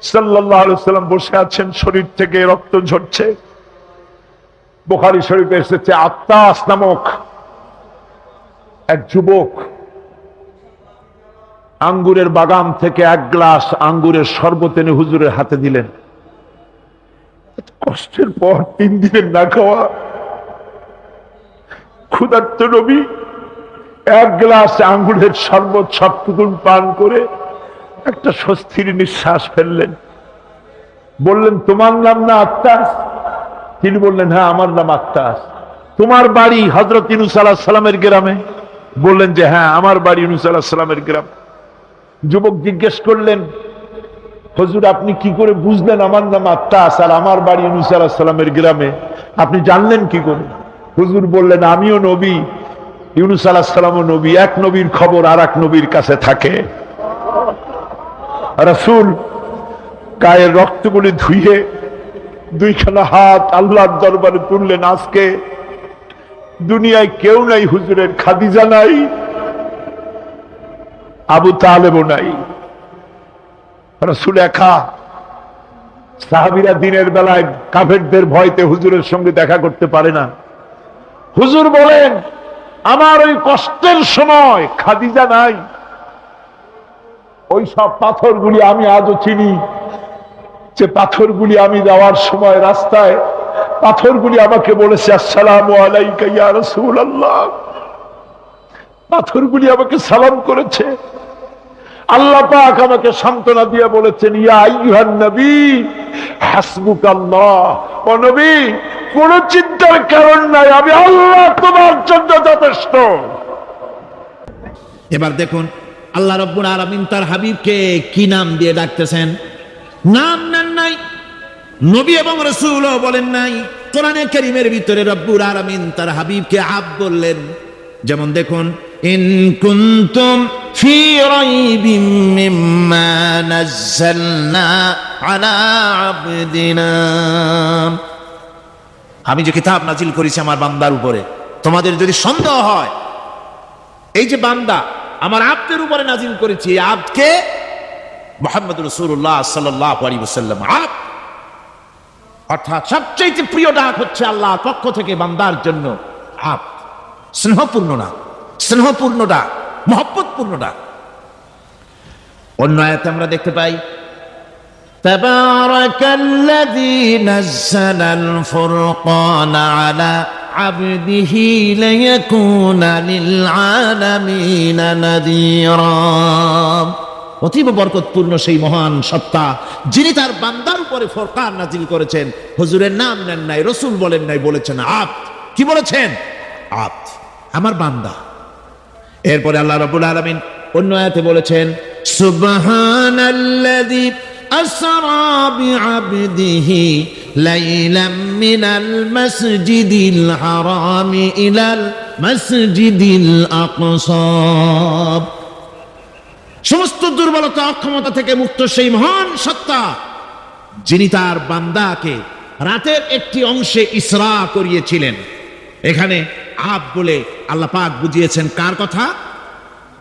S1: সাল্লাল্লাহু আলাইহি ওয়াসাল্লাম বসে আছেন, শরীর থেকে রক্ত ঝরছে। বুখারী শরীফে এসেছে, আত্তাস নামক এক যুবক আঙ্গুরের বাগান থেকে 1 গ্লাস আঙ্গুরের শরবত এনে হুজুরের হাতে দিলেন। কষ্টের পর 3 দিনের না খাওয়া ক্ষুধার্ত নবী 1 গ্লাস আঙ্গুরের শরবত সবটুকু পান করে একটা স্বস্তির নিঃশ্বাস ফেললেন। বললেন, তোমার নাম না আত্তাস? তিনি বললেন, হ্যাঁ, আমার নাম আত্তাস। তোমার বাড়ি হযরত ইউনূস আলাইহিস সালামের গ্রামে? বললেন যে হ্যাঁ, আমার বাড়ি ইউনূস আলাইহিস সালামের গ্রাম। যুবক জিজ্ঞেস করলেন, হুজুর আপনি কি করে বুঝলেন আমার নাম আত্তাস আর আমার বাড়ি ইউনূস আলাইহিস সালামের গ্রামে? আপনি জানলেন কি করে? হুজুর বললেন, আমিও নবী, ইউনূস আলাইহিস সালামও নবী, এক নবীর খবর আর এক নবীর কাছে থাকে। রাসূল গায়ের রক্তগুলি ধুইয়ে দুইখানা হাত আল্লাহর দরবারে তুললেন। আজকে দুনিয়ায় কেউ নাই হুজুরের, খাদিজা নাই, আবু তালেবও নাই, রাসূল একা। সাহাবীরা দিনের বেলায় কাফেরদের ভয়তে হুজুরের সঙ্গে দেখা করতে পারে না। হুজুর বলেন, আমার ওই কষ্টের সময় খাদিজা নাই। ওই সব পাথরগুলি আমি আজও চিনি, যে পাথরগুলি আমি যাওয়ার সময় রাস্তায় পাথরগুলি আমাকে বলেছে আসসালামু আলাইকা ইয়া রাসূলুল্লাহ। পাথরগুলি আমাকে সালাম করেছে। আল্লাহ পাক আমাকে সান্ত্বনা দিয়ে বলেছেন, ইয়া আইয়ুহান নবী হাসবুকাল্লাহ, ও নবী কোন চিন্তার কারণ নাই, আমি আল্লাহ তোমার জন্য যথেষ্ট।
S2: এবার দেখুন আল্লাহ রাব্বুল আলামিন তার হাবিবকে কি নাম দিয়ে ডাকতেছেন। নাম নেন নাই, নবী এবং রাসূলও বলেন নাই। কোরআনে কারীমের ভিতরে রব্বুল আলামিন তার হাবিবকে আব বললেন। যেমন দেখুন, ইন কুনতুম ফি রাইবিম মিম্মা নাযালনা আলা আবদিনা, আমি যে কিতাব নাজিল করেছি আমার বান্দার উপরে, তোমাদের যদি সন্দেহ হয়, এই যে বান্দা আমার আব্দের উপরে নাজিল করেছি, এই আব্দকে মুহাম্মদ রাসূলুল্লাহ সাল্লাল্লাহু আলাইহি ওয়াসাল্লাম আব্দ, অর্থাৎ সবচেয়ে প্রিয় ডাক হচ্ছে আল্লাহর পক্ষ থেকে বান্দার জন্য আব্দ। স্নেহপূর্ণ ডাক, স্নেহপূর্ণ ডাক, মহব্বতপূর্ণ ডাক। অন্য আয়াতে আমরা দেখতে পাই, তাবারাকাল্লাযী নাযালাল ফুরকানা আলা আবদিহি লিয়াকুনা লিল আলামিনা নাযীরা। অতীব বরকতপূর্ণ সেই মহান সত্তা যিনি তার বান্দার উপরে ফুরকান নাজিল করেছেন। হুজুরের নাম নেন নাই, রাসূল বলেন নাই, বলেছেন আব্দ। কি বলেছেন? আব্দ, আমার বান্দা। এরপরে আল্লাহ রাব্বুল আলামিন অন্য আয়াতে বলেছেন, সুবহানাল্লাযী আসরা বিআবদিহি লাইলাম মিনাল মাসজিদিল হারামি ইলাল মাসজিদিল আকসা। সমস্ত দুর্বলতা অক্ষমতা থেকে মুক্ত সেই মহান সত্তা যিনি তার বান্দাকে রাতের একটি অংশে ইসরা করিয়েছিলেন। এখানে আব বলে আল্লাহ পাক বুঝিয়েছেন কার কথা?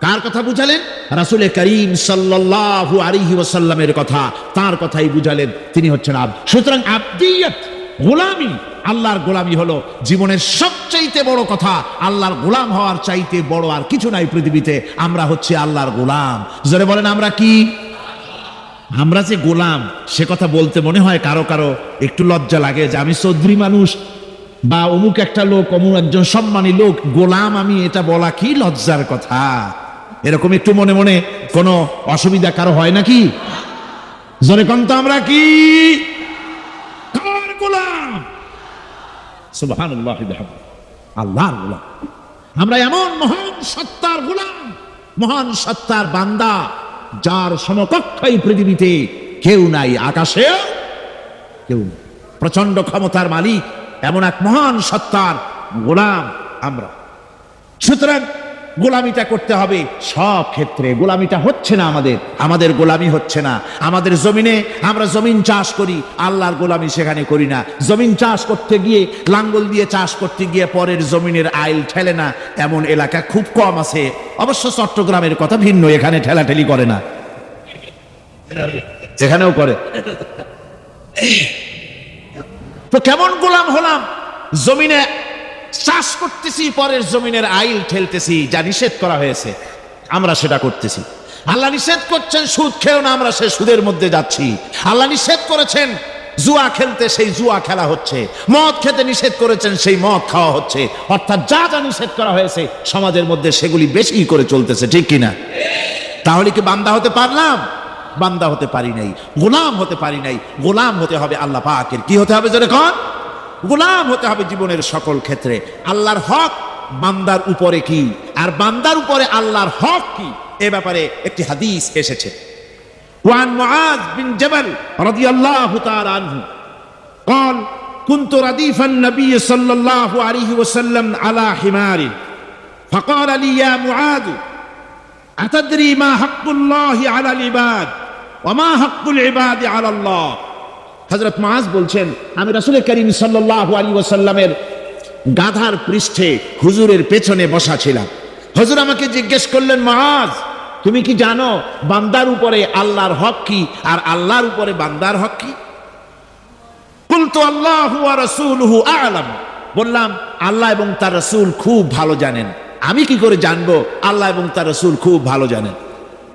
S2: কার কথা বুঝালেন? রাসূল করিম সাল্লাল্লাহু আলাইহি ওয়াসাল্লামের কথা, তার কথাই বুঝালেন। তিনি হচ্ছেন আব্দ। সুতরাং আবদিয়ত, গোলামি, আল্লাহর গোলামি হলো জীবনের সবচাইতে বড় কথা। আল্লাহর গোলাম হওয়ার চাইতে বড় আর কিছু নাই পৃথিবীতে। আমরা হচ্ছে আল্লাহর গোলাম। জোরে বলেন আমরা কি? আমরা যে গোলাম, সে কথা বলতে মনে হয় কারো কারো একটু লজ্জা লাগে যে আমি চৌধুরী মানুষ বা অমুক একটা লোক, অমুক একজন সম্মানী লোক, গোলাম আমি, এটা বলা কি লজ্জার কথা। এরকম একটু মনে মনে কোনো অসুবিধা কারো হয় নাকি? জোরে কোন তো আমরা কি? কার গোলাম? সুবহানাল্লাহ, আল্লাহর গোলাম। আমরা এমন মহান সত্তার গোলাম, মহান সত্তার বান্দা, যার সমকক্ষ এই পৃথিবীতে কেউ নাই, আকাশেও কেউ নেই। প্রচন্ড ক্ষমতার মালিক এমন এক মহান সত্তার গোলাম আমরা। সুতরাং গোলামিটা করতে হবে সব ক্ষেত্রে। গোলামিটা হচ্ছে না আমাদের গোলামি হচ্ছে না। আমাদের জমিনে আমরা জমিন চাষ করি, আল্লাহর গোলামি সেখানে করি না। জমিন চাষ করতে গিয়ে, লাঙ্গল দিয়ে চাষ করতে গিয়ে পরের জমিনের আইল ঠেলে না, এমন এলাকা খুব কম আছে। অবশ্য চট্টগ্রামের কথা ভিন্ন, এখানে ঠেলাঠেলি করে না, এখানেও করে। তো কেমন গোলাম হলাম? জমিনে চাষ করতেছি, পরের জমিনের আইল ঠেলতেছি, যা নিষেধ করা হয়েছে আমরা সেটা করতেছি। আল্লাহ নিষেধ করছেন সুদ খেও না, আমরা সে সুদের মধ্যে যাচ্ছি। আল্লাহ নিষেধ করেছেন জুয়া খেলতে, সেই জুয়া খেলা হচ্ছে। মদ খেতে নিষেধ করেছেন, সেই মদ খাওয়া হচ্ছে। অর্থাৎ যা যা নিষেধ করা হয়েছে সমাজের মধ্যে সেগুলি বেশি করে চলতেছে, ঠিক কিনা? তাহলে কি বান্দা হতে পারলাম? বান্দা হতে পারি নাই, গোলাম হতে পারি নাই। গোলাম হতে হবে আল্লাহ পাকের। কি হতে হবে জোরে কোন? গোলাম হতে হবে জীবনের সকল ক্ষেত্রে। আল্লাহর হক বান্দার উপরে কি, আর বান্দার উপরে আল্লাহর হক কি,
S3: এ ব্যাপারে একটি হাদিস এসেছে। ওয়ান মুআয বিন জাবাল রাদিয়াল্লাহু তাআলা আনহু قال كنت رديف النبي صلى الله عليه وسلم على حمار فقال لي يا معاذ أتدري ما حق الله على العباد وما حق العباد على الله হযরত মুআয বলছেন আমি রাসূল করিম সাল্লাল্লাহু আলাইহি ওয়াসাল্লামের গাধার পৃষ্ঠে হুজুরের পেছনে বসা ছিলাম। হুজুর আমাকে জিজ্ঞেস করলেন, মুআয তুমি কি জানো বান্দার উপরে আল্লাহর হক কি আর আল্লাহর উপরে বান্দার হক কি? কুলতু আল্লাহু ওয়া রাসূলুহু আ'লাম, বললাম আল্লাহ এবং তার রাসূল খুব ভালো জানেন। আমি কি করে জানবো? আল্লাহ এবং তার রাসূল খুব ভালো জানেন।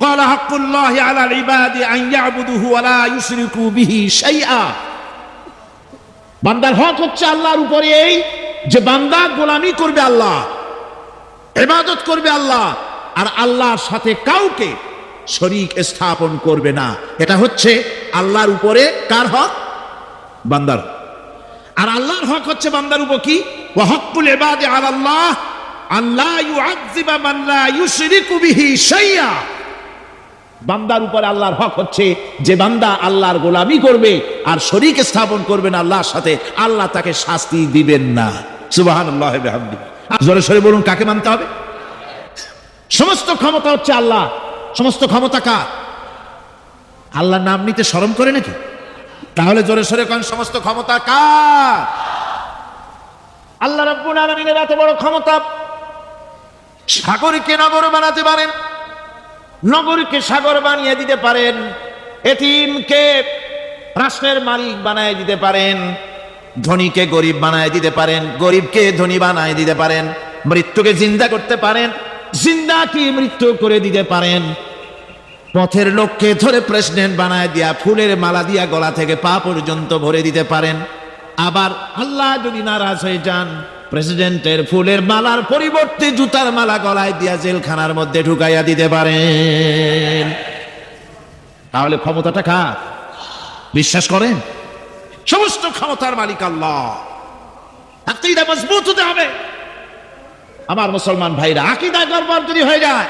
S3: ক্বালা হাক্কুল্লাহি আলাল ইবাদি আন ইয়াবুদুহু ওয়া লা ইউশরিকু বিহি শাইআ, বান্দার হক হচ্ছে আল্লাহর উপরে এই যে বান্দা গোলামি করবে আল্লাহ, ইবাদত করবে আল্লাহ, আর আল্লাহর সাথে কাউকে শরীক স্থাপন করবে না। এটা হচ্ছে আল্লাহর উপরে কার হক? বান্দার। আর আল্লাহর হক হচ্ছে বান্দার উপর কি? ওয়া হাক্কুল ইবাদি আলাল্লাহ আল্লা ইউআযযিবা মান লা ইউশরিকু বিহি শাইআ, বান্দার উপরে আল্লাহর হক হচ্ছে যে বান্দা আল্লাহর গোলামি করবে আর শরীক স্থাপন করবে না আল্লাহর সাথে, আল্লাহ তাকে শাস্তি দিবেন না। সুবহানাল্লাহি ওয়া বিহামদিহি। জোরে সরে বলুন কাকে মানতে হবে? সমস্ত ক্ষমতা হচ্ছে আল্লাহ। সমস্ত ক্ষমতা কার? আল্লাহর নাম নিতে শরম করে নাকি? তাহলে জোরে সরে কোন সমস্ত ক্ষমতা কার? আল্লাহ রাব্বুল আলামিনের এত বড় ক্ষমতা, সাগরকে নগর বানাতে পারেন, নগরকে সাগর বানিয়ে দিতে পারেন, এতিমকে রাষ্ট্রের মালিক বানায় দিতে পারেন, ধনীকে গরিব বানায় দিতে পারেন, গরিবকে ধনী বানায় দিতে পারেন, মৃত্যুকে জিন্দা করতে পারেন, জিন্দাকে মৃত্যু করে দিতে পারেন, পথের লোককে ধরে প্রেসিডেন্ট বানায় দিয়া ফুলের মালা দিয়া গলা থেকে পা পর্যন্ত ভরে দিতে পারেন। আবার আল্লাহ যদি নারাজ হয়ে যান, প্রেসিডেন্টের ফুলের মালার পরিবর্তে জুতার মালা গলায় দিয়া জেলখানার মধ্যে ঢুকাইয়া দিতে পারেন। তাহলে ক্ষমতাটা কার? বিশ্বাস করেন সমস্ত ক্ষমতার মালিক আল্লাহ। আকীদা মজবুত হতে হবে আমার মুসলমান ভাইরা। আকীদা গড়বড় যদি হয়ে যায়,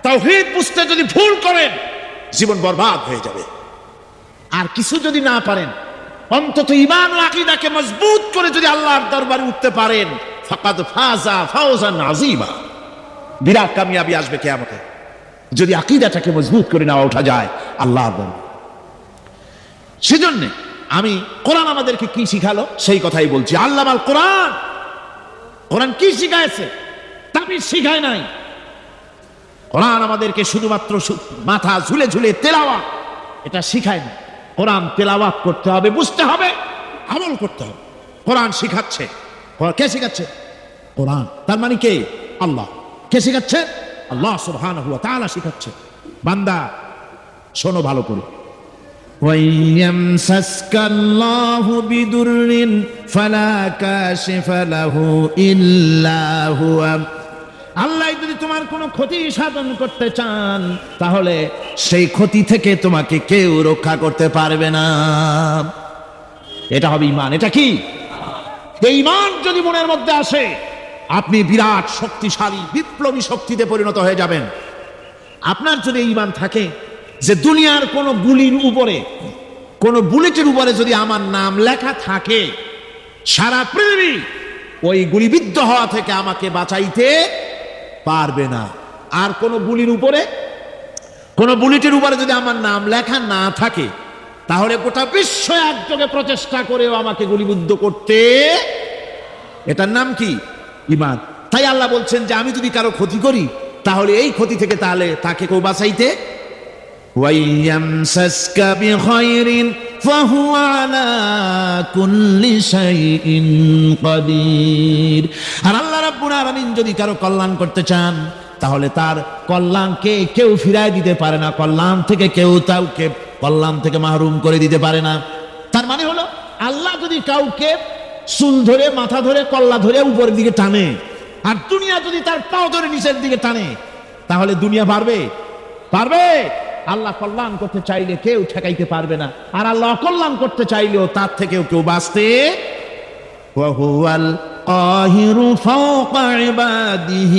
S3: তাওহীদ বুঝতে যদি ভুল করেন, জীবন বরবাদ হয়ে যাবে। আর কিছু যদি না পারেন, অন্তত ঈমান ও আকীদাকে মজবুত করে যদি আল্লাহর দরবারে উঠতে পারেন, ফাকাদ ফাজা ফাওজান আযীমা, বিরাট কামিয়াবি আসবে কিয়ামতে যদি আকীদাটাকে মজবুত করে না ওঠা যায় আল্লাহর দরবারে। সেজন্য আমি কোরআন আমাদেরকে কি শিখালো সেই কথাই বলছি। আল্লামাল কোরআন, কোরআন কি শিখাইছে? তাবিজ শিখায় নাই। কোরআন আমাদেরকে শুধুমাত্র মাথা ঝুলে ঝুলে তেলাওয়াত এটা শিখায় না। কোরআন তেলাওয়াত করতে হবে, বুঝতে হবে, আমল করতে হবে। কোরআন শিখাচ্ছে। কে শিখাচ্ছে? কোরআন। তার মানে কে? আল্লাহ। কে শিখাচ্ছে? আল্লাহ সুবহানাহু ওয়া তাআলা শিখাচ্ছে। বান্দা শোনো ভালো করে, ওয়াইয়ামসাসকাল্লাহু বিদুররিন ফালা কাশিফা লাহু ইল্লা হুয়া, আল্লাহ যদি তোমার কোনো ক্ষতি সাধন করতে চান, তাহলে সেই ক্ষতি থেকে তোমাকে কেউ রক্ষা করতে পারবে না। এটা হবে ঈমান। এটা কি? এই ঈমান যদি মনের মধ্যে আসে, আপনি বিরাট শক্তিশালী বিপ্লবী শক্তিতে পরিণত হয়ে যাবেন। আপনার যদি ঈমান থাকে যে দুনিয়ার কোন গুলির উপরে, কোন বুলেটের উপরে যদি আমার নাম লেখা থাকে, সারা পৃথিবী ওই গুলিবিদ্ধ হওয়া থেকে আমাকে বাঁচাইতে পারবে না। আর কোন গুলির উপরে, কোন বুলেটের উপরে যদি আমার নাম লেখা না থাকে, তাহলে গোটা বিশ্ব একযোগে প্রচেষ্টা করেও আমাকে গুলিবিদ্ধ করতে, এটার নাম কি? ঈমান। তাই আল্লাহ বলছেন যে আমি যদি কারো ক্ষতি করি, তাহলে এই ক্ষতি থেকে তাহলে তাকে কেউ বাঁচাইতে। ওয়াইয়ামসাসকা বিখাইরিন ফাহুয়া আলা কুল্লি শাইইন কাদির। আর আল্লাহ রাব্বুল আলামিন যদি কারো কল্যাণ করতে চান, তাহলে তার কল্যাণকে কেউ ফিরায় দিতে পারে না, কল্যাণ থেকে কেউ কাউকে কল্যাণ থেকে মাহরুম করে দিতে পারে না। তার মানে হলো আল্লাহ যদি কাউকে চুল ধরে, মাথা ধরে, কল্লা ধরে উপরের দিকে টানে, আর দুনিয়া যদি তার পাও ধরে নিচের দিকে টানে, তাহলে দুনিয়া পারবে? পারবে? আল্লাহ কল্যাণ করতে চাইলে কেউ ঠেকাইতে পারবে না, আর আল্লাহ অকল্যাণ করতে চাইলেও তার থেকেও কেউ বাঁচতে। ওয়া হুয়াল القاهر فوق عباده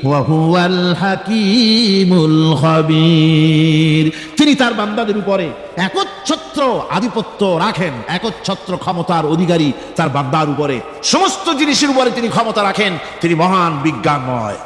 S3: وهو الحكيم الخبير। তিনি তার বান্দাদের উপরে একচ্ছত্র আধিপত্য রাখেন, একচ্ছত্র ক্ষমতার অধিকারী তার বান্দার উপরে, সমস্ত জিনিসের উপরে তিনি ক্ষমতা রাখেন, তিনি মহান বিজ্ঞানময়।